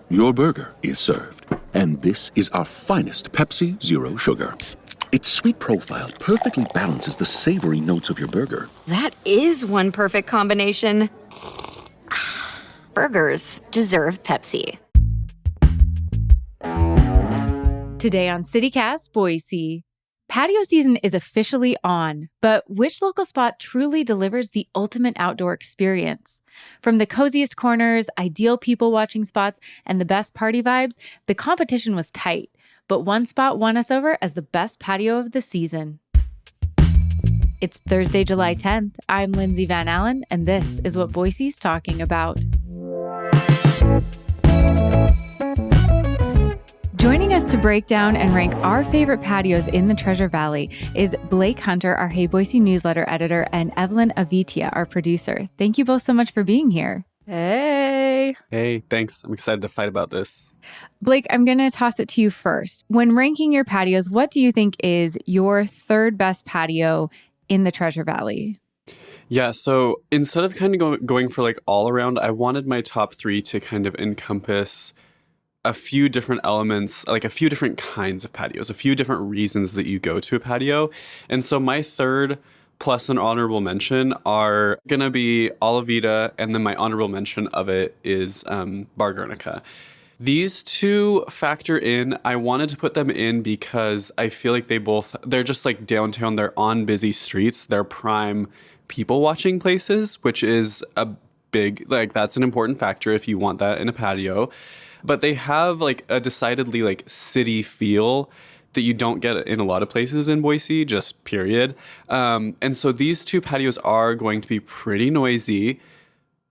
your burger is served. And this is our finest Pepsi Zero Sugar. Its sweet profile perfectly balances the savory notes of your burger. That is one perfect combination. Burgers deserve Pepsi. Today on City Cast Boise, patio season is officially on, but which local spot truly delivers the ultimate outdoor experience? From the coziest corners, ideal people watching spots, and the best party vibes, the competition was tight, but one spot won us over as the best patio of the season. It's Thursday, July 10th. I'm Lindsay Van Allen, and this is what Boise's talking about. Joining us to break down and rank our favorite patios in the Treasure Valley is Blake Hunter, our Hey Boise newsletter editor, and Evelyn Avitia, our producer. Thank you both so much for being here. Hey. Hey, thanks. I'm excited to fight about this. Blake, I'm going to toss it to you first. When ranking your patios, what do you think is your third best patio in the Treasure Valley? Yeah, so instead of kind of going for like all around, I wanted my top three to kind of encompass a few different elements, like a few different kinds of patios, a few different reasons that you go to a patio. And so my third plus an honorable mention are going to be Olavita, and then my honorable mention of it is Bar Guernica. These two factor in. I wanted to put them in because I feel like they're just like downtown. They're on busy streets. They're prime people watching places, which is a big, like that's an important factor if you want that in a patio. But they have like a decidedly like city feel that you don't get in a lot of places in Boise, just period. And so these two patios are going to be pretty noisy,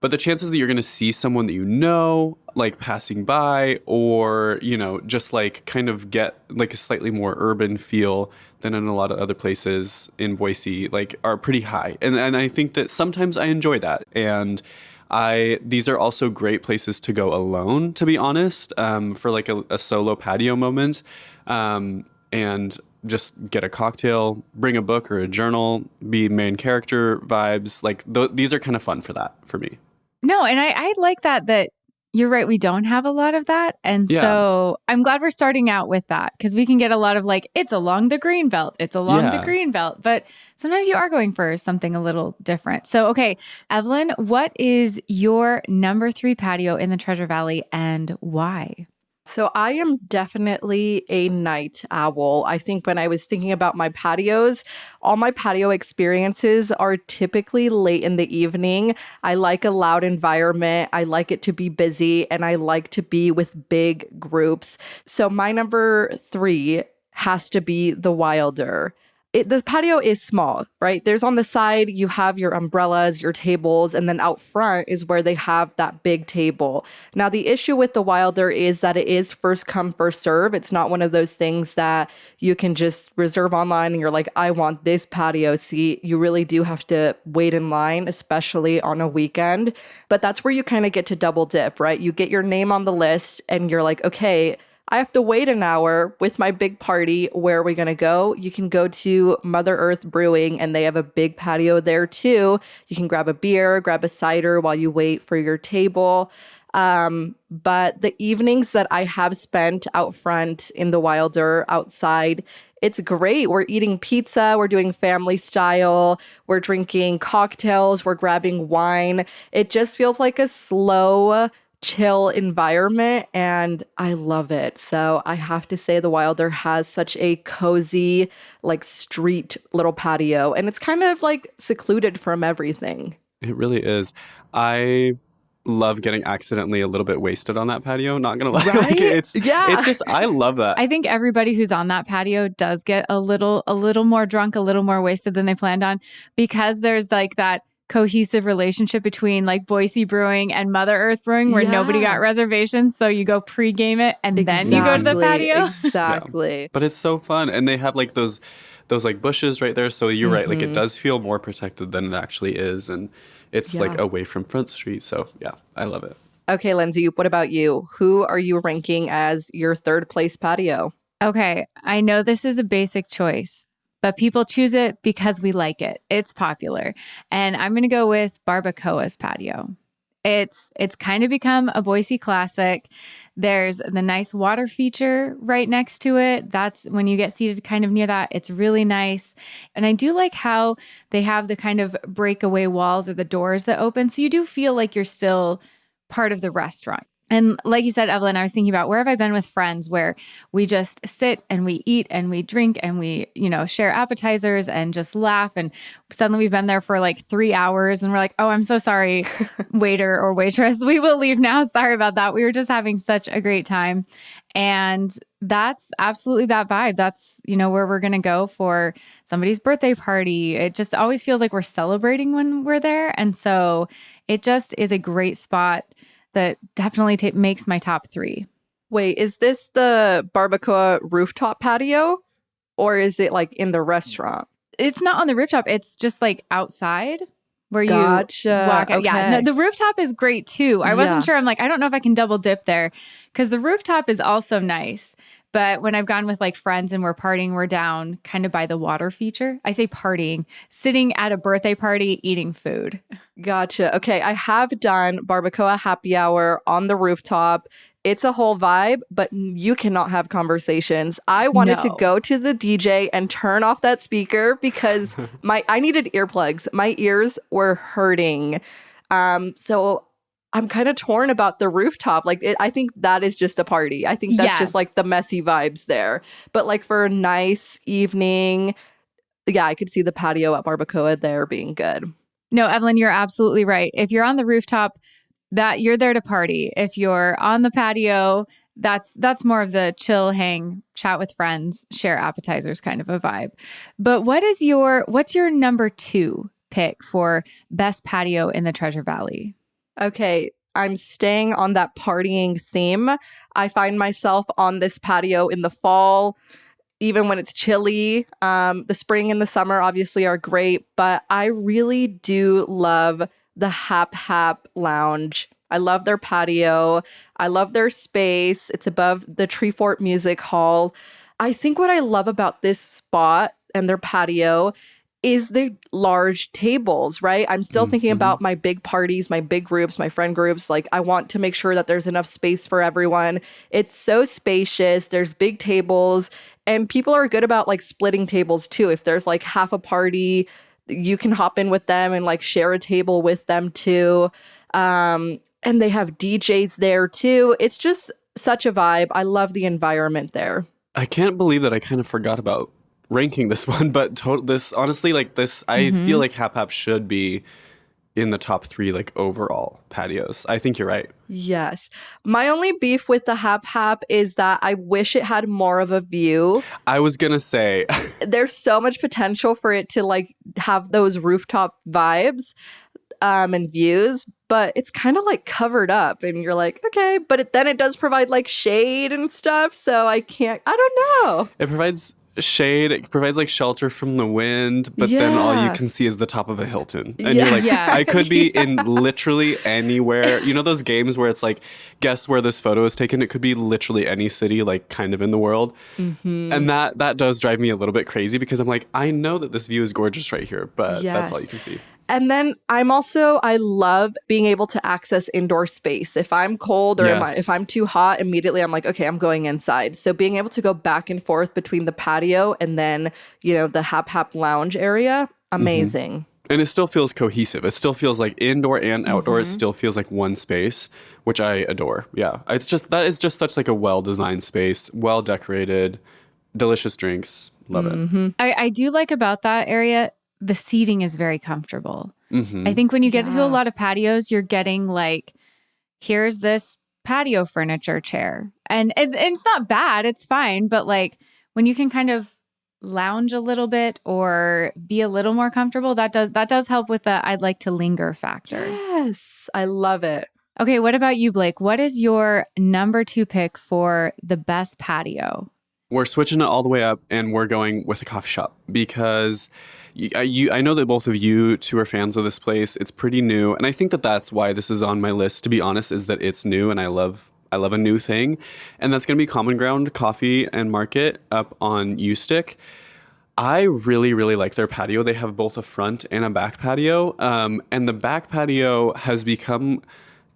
but the chances that you're going to see someone that you know, like passing by, or, you know, just like kind of get like a slightly more urban feel than in a lot of other places in Boise, like are pretty high. And I think that sometimes I enjoy that. And these are also great places to go alone, to be honest, for like a solo patio moment, and just get a cocktail, bring a book or a journal, be main character vibes. Like these are kind of fun for that, for me. No, and I like that you're right. We don't have a lot of that. And so I'm glad we're starting out with that, because we can get a lot of like, it's along the green belt. It's along the green belt. But sometimes you are going for something a little different. So, okay, Evelyn, what is your number 3 patio in the Treasure Valley and why? So I am definitely a night owl. I think when I was thinking about my patios, all my patio experiences are typically late in the evening. I like a loud environment. I like it to be busy, and I like to be with big groups. So my number 3 has to be the Wilder. The patio is small, right? There's on the side, you have your umbrellas, your tables, and then out front is where they have that big table. Now, the issue with the Wilder is that it is first come, first serve. It's not one of those things that you can just reserve online and you're like, I want this patio seat. You really do have to wait in line, especially on a weekend. But that's where you kind of get to double dip, right? You get your name on the list and you're like, okay, I have to wait an hour with my big party. Where are we going to go? You can go to Mother Earth Brewing, and they have a big patio there too. You can grab a beer, grab a cider while you wait for your table. But the evenings that I have spent out front in the Wilder outside, it's great. We're eating pizza. We're doing family style. We're drinking cocktails. We're grabbing wine. It just feels like a slow, chill environment, and I love it. So I have to say the Wilder has such a cozy, like street little patio, and it's kind of like secluded from everything. It really is. I love getting accidentally a little bit wasted on that patio, not gonna lie. Right? Like it's just, I love that. I think everybody who's on that patio does get a little more drunk, a little more wasted than they planned on, because there's like that cohesive relationship between like Boise Brewing and Mother Earth Brewing, where nobody got reservations. So you go pregame it and then you go to the patio. Exactly. Yeah. But it's so fun. And they have like those like bushes right there. So you're right. Like it does feel more protected than it actually is. And it's like away from Front Street. So yeah, I love it. Okay, Lindsay, what about you? Who are you ranking as your third place patio? Okay, I know this is a basic choice, but people choose it because we like it. It's popular. And I'm going to go with Barbacoa's patio. It's kind of become a Boise classic. There's the nice water feature right next to it. That's when you get seated kind of near that. It's really nice. And I do like how they have the kind of breakaway walls or the doors that open. So you do feel like you're still part of the restaurant. And like you said, Evelyn, I was thinking about where have I been with friends where we just sit and we eat and we drink and we, share appetizers and just laugh. And suddenly we've been there for like 3 hours and we're like, oh, I'm so sorry, waiter or waitress. We will leave now. Sorry about that. We were just having such a great time. And that's absolutely that vibe. That's, where we're going to go for somebody's birthday party. It just always feels like we're celebrating when we're there. And so it just is a great spot that definitely makes my top 3. Wait, is this the barbacoa rooftop patio or is it like in the restaurant? It's not on the rooftop. It's just like outside where you Gotcha. walk out. Okay. Yeah, no, the rooftop is great too. I wasn't sure. I'm like, I don't know if I can double dip there because the rooftop is also nice. But when I've gone with like friends and we're partying, we're down kind of by the water feature. I say partying, sitting at a birthday party, eating food. Gotcha. Okay, I have done barbacoa happy hour on the rooftop. It's a whole vibe, but you cannot have conversations. I wanted to go to the DJ and turn off that speaker because I needed earplugs. My ears were hurting. So I'm kind of torn about the rooftop. I think that is just a party. I think that's just like the messy vibes there. But like for a nice evening, I could see the patio at Barbacoa there being good. No, Evelyn, you're absolutely right. If you're on the rooftop, that you're there to party. If you're on the patio, that's more of the chill, hang, chat with friends, share appetizers kind of a vibe. But what's your number 2 pick for best patio in the Treasure Valley? Okay, I'm staying on that partying theme. I find myself on this patio in the fall, even when it's chilly. The spring and the summer obviously are great, but I really do love the Hap Hap Lounge. I love their patio. I love their space. It's above the Treefort Music Hall. I think what I love about this spot and their patio is the large tables, right? I'm still thinking about my big parties, my big groups, my friend groups. Like I want to make sure that there's enough space for everyone. It's so spacious. There's big tables and people are good about like splitting tables too. If there's like half a party, you can hop in with them and like share a table with them too. And they have DJs there too. It's just such a vibe. I love the environment there. I can't believe that I kind of forgot about ranking this one, but this honestly, like this, I feel like Hap Hap should be in the top 3 like overall patios. I think you're right. Yes. My only beef with the Hap Hap is that I wish it had more of a view. I was gonna say there's so much potential for it to like have those rooftop vibes and views, but it's kind of like covered up and you're like, okay, but then it does provide like shade and stuff. So I don't know. It provides shade, it provides like shelter from the wind, but then all you can see is the top of a Hilton. And you're like, I could be in literally anywhere. You know those games where it's like, guess where this photo is taken? It could be literally any city, like kind of in the world. And that does drive me a little bit crazy because I'm like, I know that this view is gorgeous right here, but that's all you can see. And then I love being able to access indoor space. If I'm cold or if I'm too hot, immediately I'm like, okay, I'm going inside. So being able to go back and forth between the patio and then, the Hap Hap Lounge area, amazing. And it still feels cohesive. It still feels like indoor and outdoor. It still feels like one space, which I adore. Yeah. That is just such like a well-designed space, well-decorated, delicious drinks. Love it. I do like about that area, the seating is very comfortable. I think when you get into a lot of patios, you're getting like, here's this patio furniture chair. And it's not bad, it's fine. But like when you can kind of lounge a little bit or be a little more comfortable, that does help with the I'd like to linger factor. Yes, I love it. Okay, what about you, Blake? What is your number 2 pick for the best patio? We're switching it all the way up and we're going with a coffee shop because I know that both of you two are fans of this place. It's pretty new. And I think that that's why this is on my list, to be honest, is that it's new and I love a new thing. And that's going to be Common Ground Coffee and Market up on U-Stick. I really, really like their patio. They have both a front and a back patio. And the back patio has become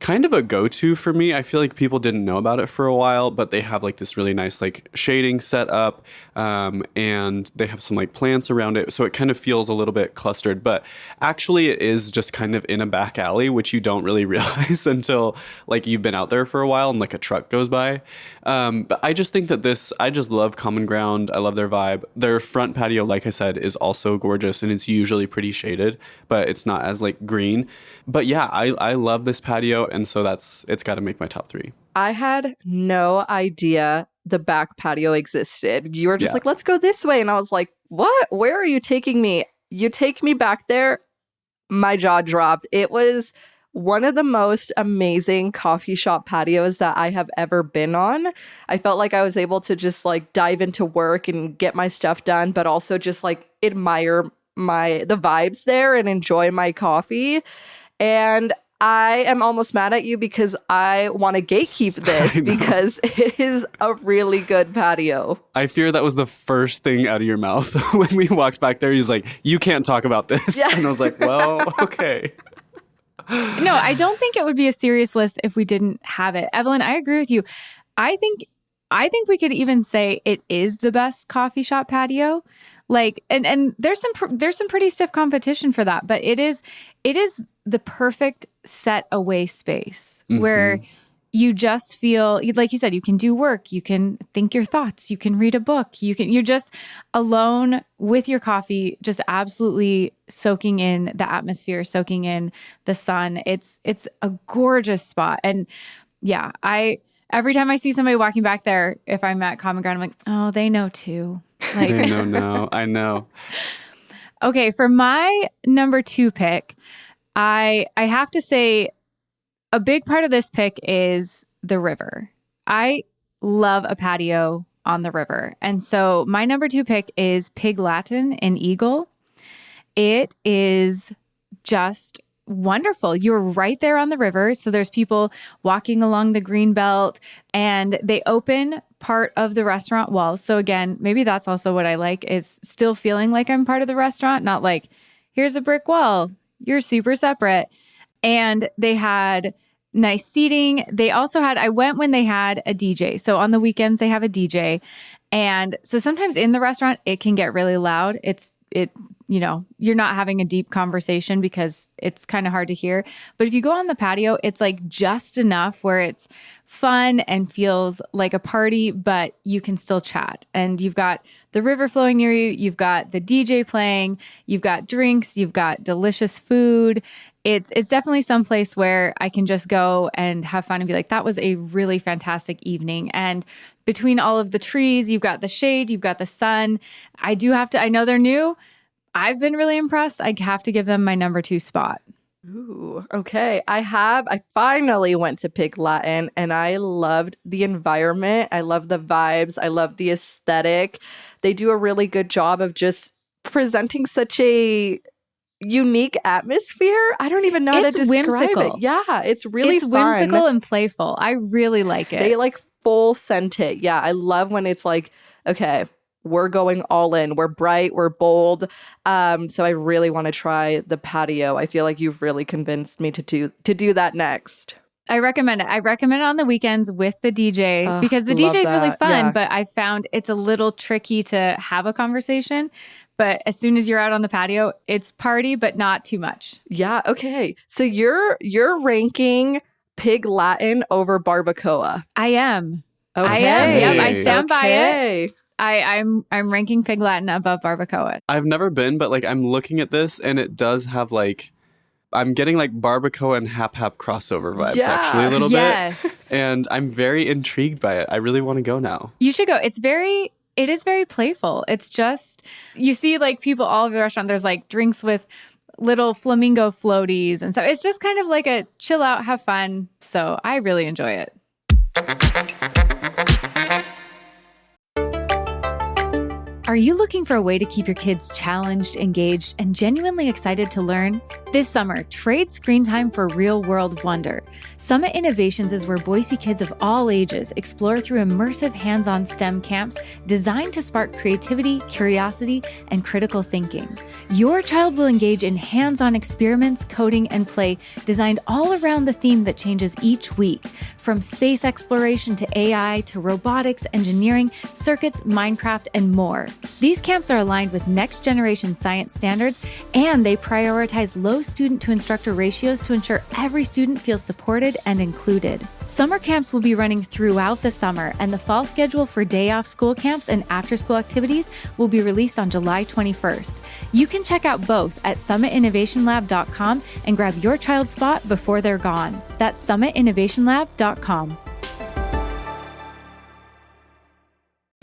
kind of a go-to for me. I feel like people didn't know about it for a while, but they have like this really nice like shading set up, and they have some like plants around it, so it kind of feels a little bit clustered. But actually, it is just kind of in a back alley, which you don't really realize until like you've been out there for a while and like a truck goes by. But I just think that I just love Common Ground. I love their vibe. Their front patio, like I said, is also gorgeous, and it's usually pretty shaded, but it's not as like green. But yeah, I love this patio, and so it's got to make my top 3. I had no idea the back patio existed. You were just like, let's go this way. And I was like, what? Where are you taking me? You take me back there. My jaw dropped. It was one of the most amazing coffee shop patios that I have ever been on. I felt like I was able to just like dive into work and get my stuff done, but also just like admire the vibes there and enjoy my coffee. And I am almost mad at you because I want to gatekeep this because it is a really good patio. I fear that was the first thing out of your mouth when we walked back there. He's like, you can't talk about this. Yeah. And I was like, well, okay. No, I don't think it would be a serious list if we didn't have it. Evelyn, I agree with you. I think we could even say it is the best coffee shop patio. Like, and there's some pretty stiff competition for that, but it is the perfect set away space where you just feel, like you said, you can do work, you can think your thoughts, you can read a book, you're just alone with your coffee, just absolutely soaking in the atmosphere, soaking in the sun. It's a gorgeous spot. And yeah, every time I see somebody walking back there, if I'm at Common Ground, I'm like, oh, they know too. Like, they know now. I know. Okay, for my number 2 pick, I have to say a big part of this pick is the river. I love a patio on the river. And so my number 2 pick is Pig Latin in Eagle. It is just wonderful. You're right there on the river. So there's people walking along the green belt, and they open part of the restaurant wall. So again, maybe that's also what I like, is still feeling like I'm part of the restaurant, not like, here's a brick wall, you're super separate. And they had nice seating. They also had, I went when they had a DJ. So on the weekends they have a DJ. And so sometimes in the restaurant, it can get really loud. You're not having a deep conversation because it's kind of hard to hear. But if you go on the patio, it's like just enough where it's fun and feels like a party, but you can still chat. And you've got the river flowing near you. You've got the DJ playing. You've got drinks. You've got delicious food. It's definitely someplace where I can just go and have fun and be like, that was a really fantastic evening. And between all of the trees, you've got the shade, you've got the sun. I know they're new. I've been really impressed. I have to give them my number 2 spot. Ooh, okay. I finally went to Pig Latin, and I loved the environment. I love the vibes. I love the aesthetic. They do a really good job of just presenting such a unique atmosphere. I don't even know how to describe whimsical. it. Yeah, it's really fun. Whimsical and playful. I really like it. They like full scent it. Yeah, I love when it's like, okay, we're going all in. We're bright. We're bold. So I really want to try the patio. I feel like you've really convinced me to do that next. I recommend it. I recommend it on the weekends with the DJ because the DJ is really fun, yeah. But I found it's a little tricky to have a conversation. But as soon as you're out on the patio, it's party, but not too much. Yeah. Okay. So you're ranking Pig Latin over Barbacoa. I am. Okay. I am. Yep. I stand by it. I'm ranking Pig Latin above Barbacoa. I've never been, but like I'm looking at this and it does have like, I'm getting like Barbacoa and Hap Hap crossover vibes actually a little bit. And I'm very intrigued by it. I really want to go now. You should go. It is very playful. It's just, you see like people all over the restaurant, there's like drinks with little flamingo floaties and stuff. It's just kind of like a chill out, have fun. So I really enjoy it. Are you looking for a way to keep your kids challenged, engaged, and genuinely excited to learn? This summer, trade screen time for real-world wonder. Summit Innovations is where Boise kids of all ages explore through immersive hands-on STEM camps designed to spark creativity, curiosity, and critical thinking. Your child will engage in hands-on experiments, coding, and play designed all around the theme that changes each week, from space exploration to AI to robotics, engineering, circuits, Minecraft, and more. These camps are aligned with next-generation science standards, and they prioritize low student-to-instructor ratios to ensure every student feels supported and included. Summer camps will be running throughout the summer, and the fall schedule for day-off school camps and after-school activities will be released on July 21st. You can check out both at summitinnovationlab.com and grab your child's spot before they're gone. That's summitinnovationlab.com.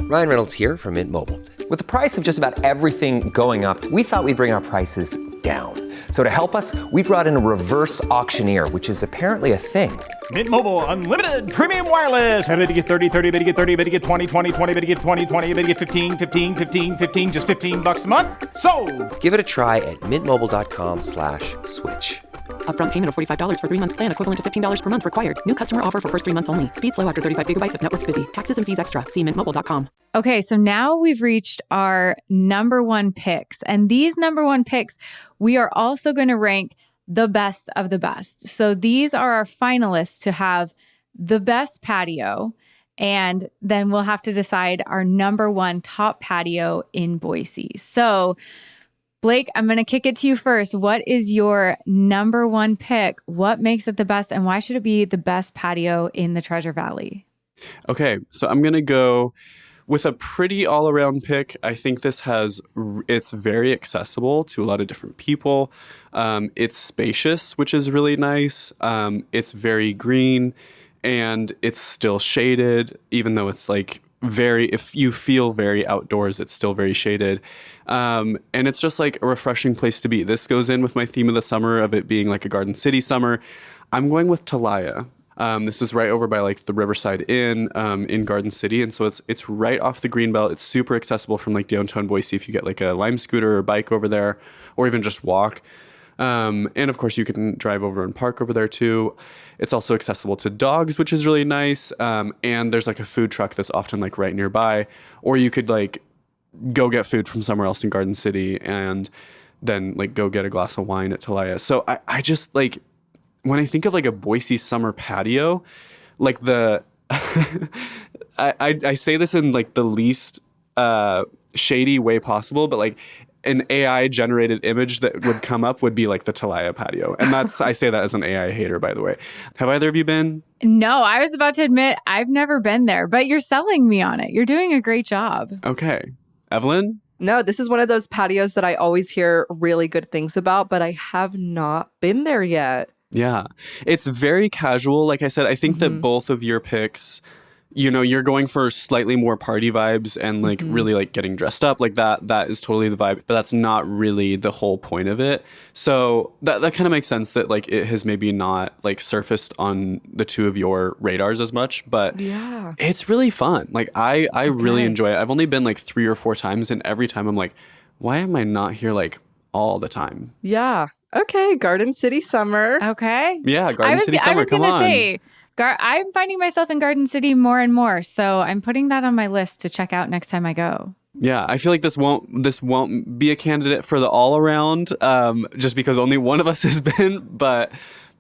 Ryan Reynolds here from Mint Mobile. With the price of just about everything going up, we thought we'd bring our prices down. So to help us, we brought in a reverse auctioneer, which is apparently a thing. Mint Mobile Unlimited Premium Wireless. How to get 30, 30, bit to get 30, bit to get 20, 20, 20, bit to get 20, 20, bit to get 15, 15, 15, 15, just $15 a month? Sold! Give it a try at mintmobile.com/switch. Upfront payment of $45 for 3-month plan, equivalent to $15 per month required. New customer offer for first 3 months only. Speed slow after 35 gigabytes if network's busy. Taxes and fees extra. See mintmobile.com. Okay, so now we've reached our number one picks. And these number one picks, we are also going to rank the best of the best. So these are our finalists to have the best patio. And then we'll have to decide our number one top patio in Boise. So Blake, I'm going to kick it to you first. What is your number one pick? What makes it the best, and why should it be the best patio in the Treasure Valley? Okay, so I'm going to go with a pretty all-around pick. I think it's very accessible to a lot of different people. It's spacious, which is really nice. It's very green, and it's still shaded, even though it's like if you feel very outdoors, it's still very shaded. And it's just like a refreshing place to be. This goes in with my theme of the summer of it being like a Garden City summer. I'm going with Talaya. This is right over by like the Riverside Inn in Garden City. And so it's right off the Greenbelt. It's super accessible from like downtown Boise if you get like a Lime scooter or bike over there, or even just walk. And of course you can drive over and park over there too. It's also accessible to dogs, which is really nice. And there's like a food truck that's often like right nearby, or you could like go get food from somewhere else in Garden City and then like go get a glass of wine at Talaya. So I just like, when I think of like a Boise summer patio, like I say this in like the least shady way possible, but like an AI generated image that would come up would be like the Talaya patio. And I say that as an AI hater, by the way. Have either of you been? No, I was about to admit I've never been there, but you're selling me on it. You're doing a great job. Okay. Evelyn? No, this is one of those patios that I always hear really good things about, but I have not been there yet. Yeah. It's very casual. Like I said, I think that both of your picks, you know, you're going for slightly more party vibes and like really like getting dressed up like that is totally the vibe, but that's not really the whole point of it. So that kind of makes sense that like it has maybe not like surfaced on the two of your radars as much, but yeah, it's really fun. Like I really enjoy it. I've only been like 3 or 4 times, and every time I'm like, why am I not here like all the time? Yeah. Okay. Garden City summer. Okay. Yeah. Garden City summer. I was Come going to on. say, I'm finding myself in Garden City more and more, so I'm putting that on my list to check out next time I go. Yeah, I feel like this won't be a candidate for the all around, just because only one of us has been, but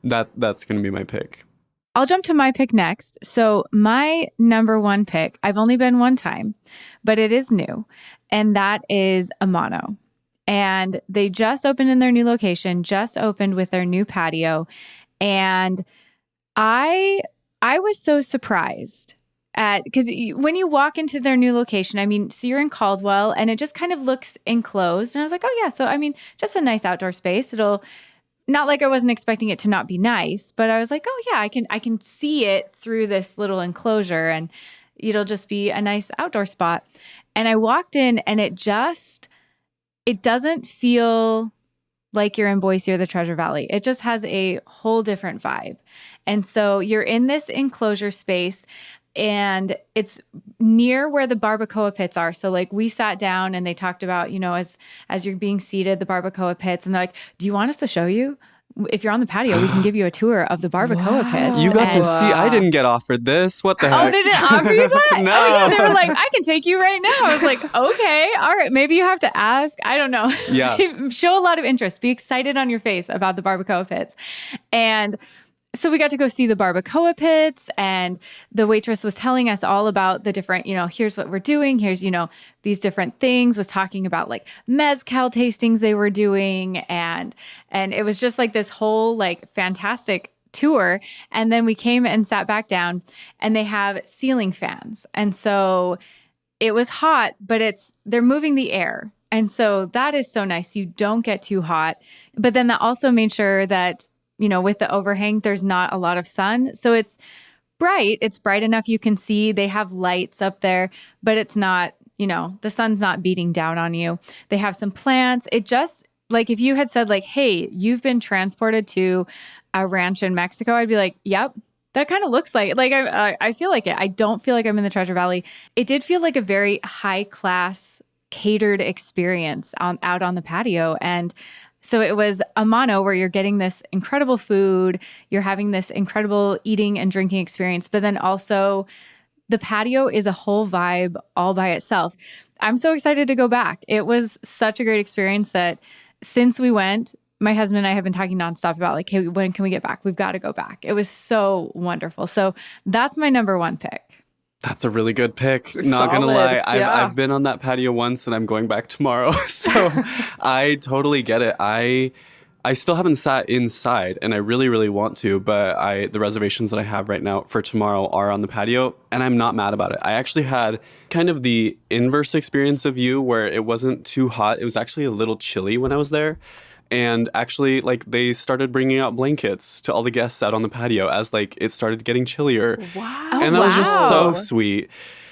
that's going to be my pick. I'll jump to my pick next. So my number one pick, I've only been one time, but it is new, and that is Amano. And they just opened in their new location, just opened with their new patio, and I was so surprised because when you walk into their new location, I mean, so you're in Caldwell and it just kind of looks enclosed. And I was like, oh yeah. So, I mean, just a nice outdoor space. It'll not like I wasn't expecting it to not be nice, but I was like, oh yeah, I can see it through this little enclosure and it'll just be a nice outdoor spot. And I walked in and it doesn't feel like you're in Boise or the Treasure Valley. It just has a whole different vibe. And so you're in this enclosure space. and it's near where the barbacoa pits are. So like we sat down and they talked about, as you're being seated, the barbacoa pits, and they're like, do you want us to show you? If you're on the patio, we can give you a tour of the barbacoa pits. You got to see. I didn't get offered this. What the heck? Oh, they didn't offer you that? No. Oh, yeah. They were like, I can take you right now. I was like, okay, all right. Maybe you have to ask. I don't know. Yeah. Show a lot of interest. Be excited on your face about the barbacoa pits. And so we got to go see the barbacoa pits, and the waitress was telling us all about the different, here's what we're doing. Here's, these different things, was talking about like mezcal tastings they were doing. And it was just like this whole like fantastic tour. And then we came and sat back down, and they have ceiling fans. And so it was hot, but they're moving the air. And so that is so nice. You don't get too hot. But then that also made sure that with the overhang, there's not a lot of sun. So it's bright. It's bright enough you can see. They have lights up there, but it's not, the sun's not beating down on you. They have some plants. It just, like, if you had said like, hey, you've been transported to a ranch in Mexico, I'd be like, yep. That kind of looks like it. Like, I feel like it. I don't feel like I'm in the Treasure Valley. It did feel like a very high class catered experience out on the patio. And so it was a mono where you're getting this incredible food, you're having this incredible eating and drinking experience, but then also the patio is a whole vibe all by itself. I'm so excited to go back. It was such a great experience that since we went, my husband and I have been talking nonstop about like, hey, when can we get back? We've got to go back. It was so wonderful. So that's my number one pick. That's a really good pick. Not gonna lie, I've been on that patio once, and I'm going back tomorrow. So I totally get it. I still haven't sat inside, and I really, really want to. But the reservations that I have right now for tomorrow are on the patio, and I'm not mad about it. I actually had kind of the inverse experience of you, where it wasn't too hot. It was actually a little chilly when I was there. And actually, like, they started bringing out blankets to all the guests out on the patio as, like, it started getting chillier. Wow. And that was just so sweet.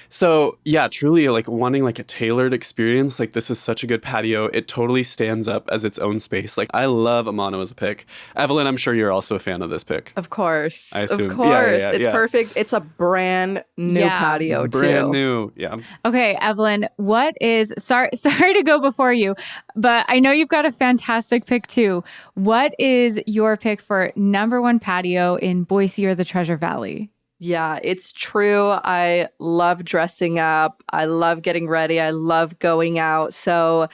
So, yeah, truly, like, wanting, like, a tailored experience, like, this is such a good patio. It totally stands up as its own space. Like, I love Amano as a pick. Evelyn, I'm sure you're also a fan of this pick. Of course. I assume. Of course. Yeah, it's perfect. It's a brand new patio, too. Brand new, yeah. Okay, Evelyn, what is, sorry to go before you, but I know you've got a fantastic pick, too. What is your pick for number one patio in Boise or the Treasure Valley? Yeah, it's true. I love dressing up. I love getting ready. I love going out. So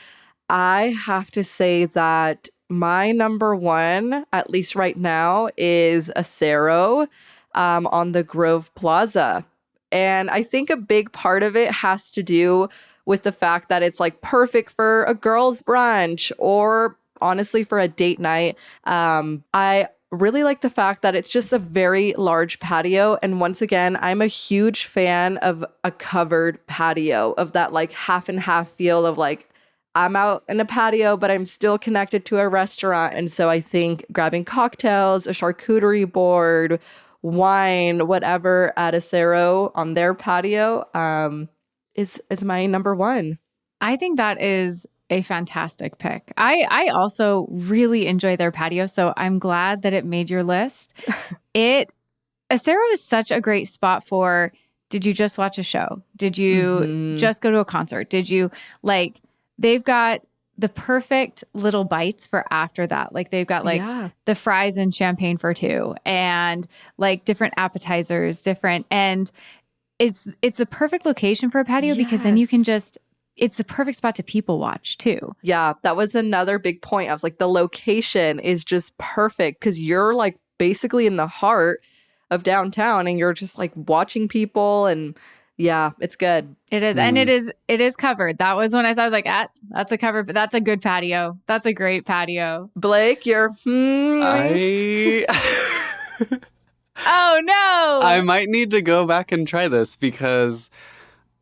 I have to say that my number one, at least right now, is Acero on the Grove Plaza. And I think a big part of it has to do with the fact that it's like perfect for a girls' brunch or honestly for a date night. I really like the fact that it's just a very large patio. And once again, I'm a huge fan of a covered patio, of that like half and half feel of like, I'm out in a patio, but I'm still connected to a restaurant. And so I think grabbing cocktails, a charcuterie board, wine, whatever at Acero on their patio is my number one. I think that is a fantastic pick. I also really enjoy their patio, so I'm glad that it made your list. Acero is such a great spot for, did you just watch a show? Did you just go to a concert? Did you, like, they've got the perfect little bites for after that. Like, they've got the fries and champagne for two, and like different appetizers, and it's the perfect location for a patio because then you can just, it's the perfect spot to people watch too. Yeah, that was another big point. I was like, the location is just perfect because you're like basically in the heart of downtown and you're just like watching people, and yeah, it's good. It is. And it is covered. That was when I saw, I was like, that's a cover, but that's a good patio. That's a great patio. Blake, you're Oh no. I might need to go back and try this because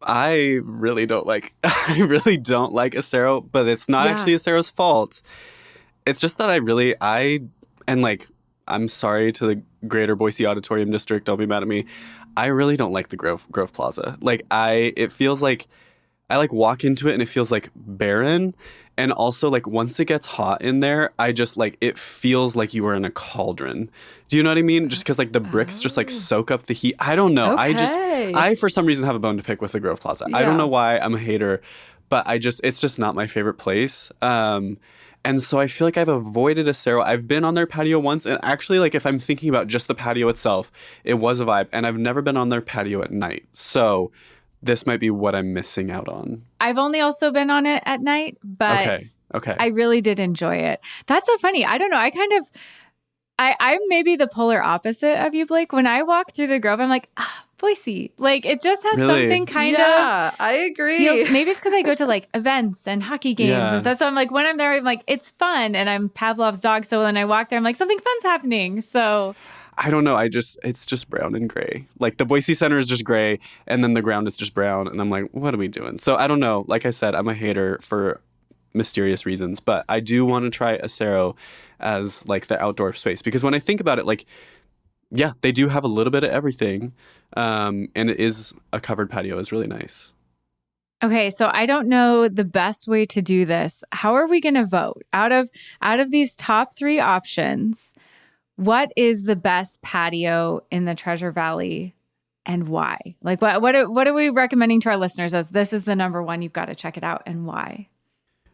I really don't like Acero, but it's not actually Acero's fault. It's just that I'm sorry to the greater Boise Auditorium District, don't be mad at me. I really don't like the Grove Plaza. Like, it feels like I like walk into it and it feels like barren. And also, like, once it gets hot in there, I just, like, it feels like you are in a cauldron. Do you know what I mean? Just because, like, the bricks just, like, soak up the heat. I don't know. Okay. I, for some reason, have a bone to pick with the Grove Plaza. I don't know why I'm a hater, but it's just not my favorite place. And so I feel like I've avoided Acero. I've been on their patio once, and actually, like, if I'm thinking about just the patio itself, it was a vibe. And I've never been on their patio at night. So this might be what I'm missing out on. I've only also been on it at night, but Okay. I really did enjoy it. That's so funny. I don't know. I'm maybe the polar opposite of you, Blake. When I walk through the Grove, I'm like, Boise. Like, it just has Really? something kind of. Yeah, I agree. Maybe it's because I go to like events and hockey games Yeah. and stuff. So I'm like, when I'm there, I'm like, it's fun. And I'm Pavlov's dog. So when I walk there, I'm like, something fun's happening. So I don't know. It's just brown and gray. Like the Boise Center is just gray and then the ground is just brown. And I'm like, what are we doing? So I don't know. Like I said, I'm a hater for mysterious reasons, but I do want to try Acero as like the outdoor space because when I think about it, like, yeah, they do have a little bit of everything. And it is a covered patio is really nice. okay, so I don't know the best way to do this. How are we going to vote out of these top 3 options? What is the best patio in the Treasure Valley and why? Like what are we recommending to our listeners as this is the number one, you've got to check it out and why?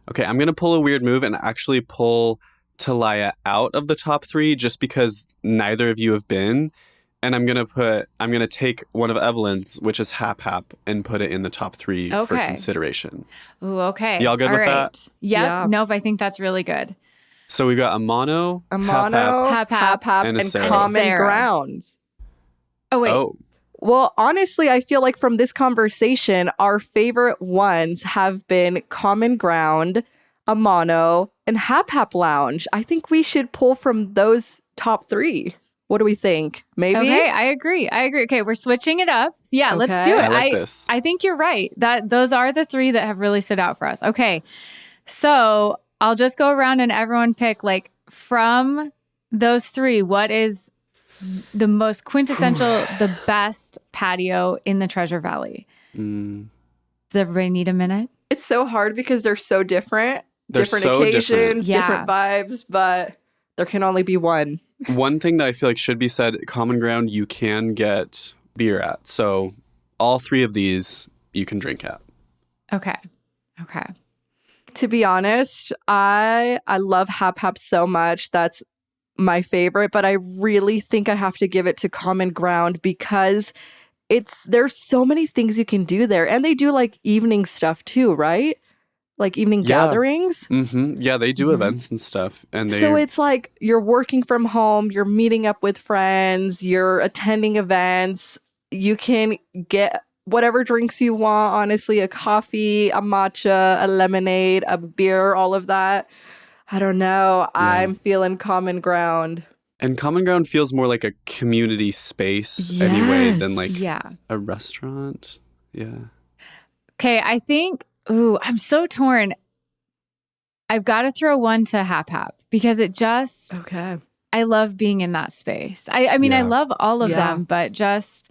Okay, I'm going to pull a weird move and actually pull Talaya out of the top 3 just because neither of you have been. And I'm going to take one of Evelyn's, which is Hap Hap, and put it in the top 3 for Okay. consideration. Ooh, okay. Y'all good All with right. that? Yep. Yeah. Nope, I think that's really good. So we got Amano, Amano, Hap Hap, and Acero. Common Acero. Grounds. Oh, wait. Oh, Well, honestly, I feel like from this conversation, our favorite ones have been Common Ground, Amano, and Hap Hap Lounge. I think we should pull from those top 3. What do we think? Maybe? Okay, I agree. Okay, we're switching it up. So yeah, let's do Okay. it. I like this. I think you're right. That those are the 3 that have really stood out for us. Okay. So I'll just go around and everyone pick like from those 3, what is the most quintessential, the best patio in the Treasure Valley? Does everybody need a minute? It's so hard because they're so different. They're different so occasions, different. Yeah. different vibes, but there can only be one. One thing that I feel like should be said, Common Ground, you can get beer at. So all 3 of these you can drink at. Okay. To be honest, I love Hap Hap so much. That's my favorite, but I really think I have to give it to Common Ground because there's so many things you can do there. And they do like evening stuff too, right? Like evening gatherings. Mm-hmm. Yeah, they do events and stuff. And So it's like you're working from home, you're meeting up with friends, you're attending events. You can get whatever drinks you want, honestly, a coffee, a matcha, a lemonade, a beer, all of that. I don't know. Yeah. I'm feeling Common Ground. And Common Ground feels more like a community space anyway than like Yeah. a restaurant. Yeah. Okay, I think, I'm so torn. I've got to throw one to Hap Hap because it just, Okay. I love being in that space. I mean, I Yeah. love all of Yeah. them, but just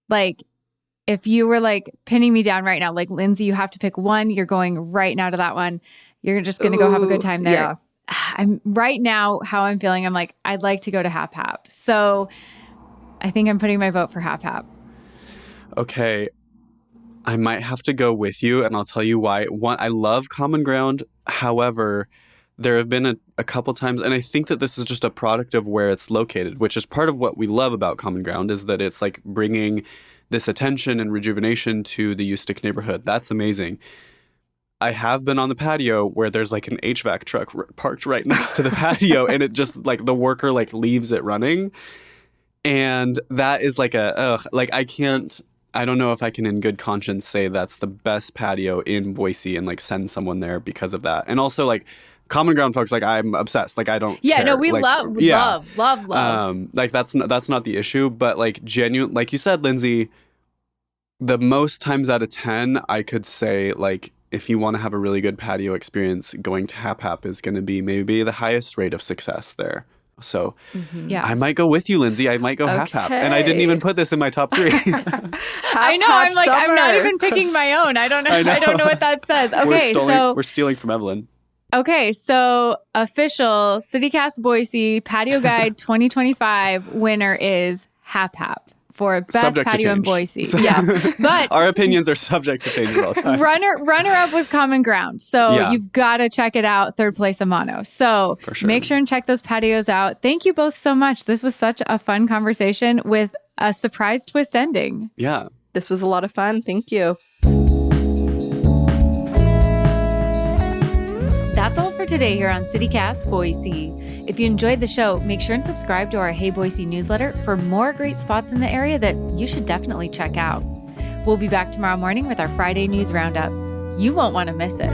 like, if you were like pinning me down right now, like Lindsay, you have to pick one. You're going right now to that one. You're just going to go have a good time there. Yeah. I'm right now, how I'm feeling, I'm like, I'd like to go to Hap Hap. So I think I'm putting my vote for Hap Hap. Okay. I might have to go with you, and I'll tell you why. One, I love Common Ground. However, there have been a couple times, and I think that this is just a product of where it's located, which is part of what we love about Common Ground is that it's like bringing this attention and rejuvenation to the Ustick neighborhood. That's amazing. I have been on the patio where there's like an HVAC truck parked right next to the patio, and it just like the worker like leaves it running. And that is like I don't know if I can in good conscience say that's the best patio in Boise and like send someone there because of that. And also like Common Ground folks, like I'm obsessed. Like I don't care. No, we like, love. Like that's not the issue, but like genuine, like you said, Lindsay, the most times out of 10, I could say like if you want to have a really good patio experience, going to Hap Hap is going to be maybe the highest rate of success there. So Yeah. I might go with you, Lindsay. I might go half-half. And I didn't even put this in my top 3. I know. I'm like, I'm not even picking my own. I don't know. I don't know what that says. Okay, we're stealing from Evelyn. Okay, so official City Cast Boise Patio Guide 2025 winner is Hap Hap for best Subject to patio in change. Boise. Yes, but Our opinions are subject to change all the time. runner up was Common Ground. So Yeah. you've got to check it out. Third place, Amano. So For sure. make sure and check those patios out. Thank you both so much. This was such a fun conversation with a surprise twist ending. Yeah. This was a lot of fun. Thank you. That's all for today here on City Cast Boise. If you enjoyed the show, make sure and subscribe to our Hey Boise newsletter for more great spots in the area that you should definitely check out. We'll be back tomorrow morning with our Friday news roundup. You won't want to miss it.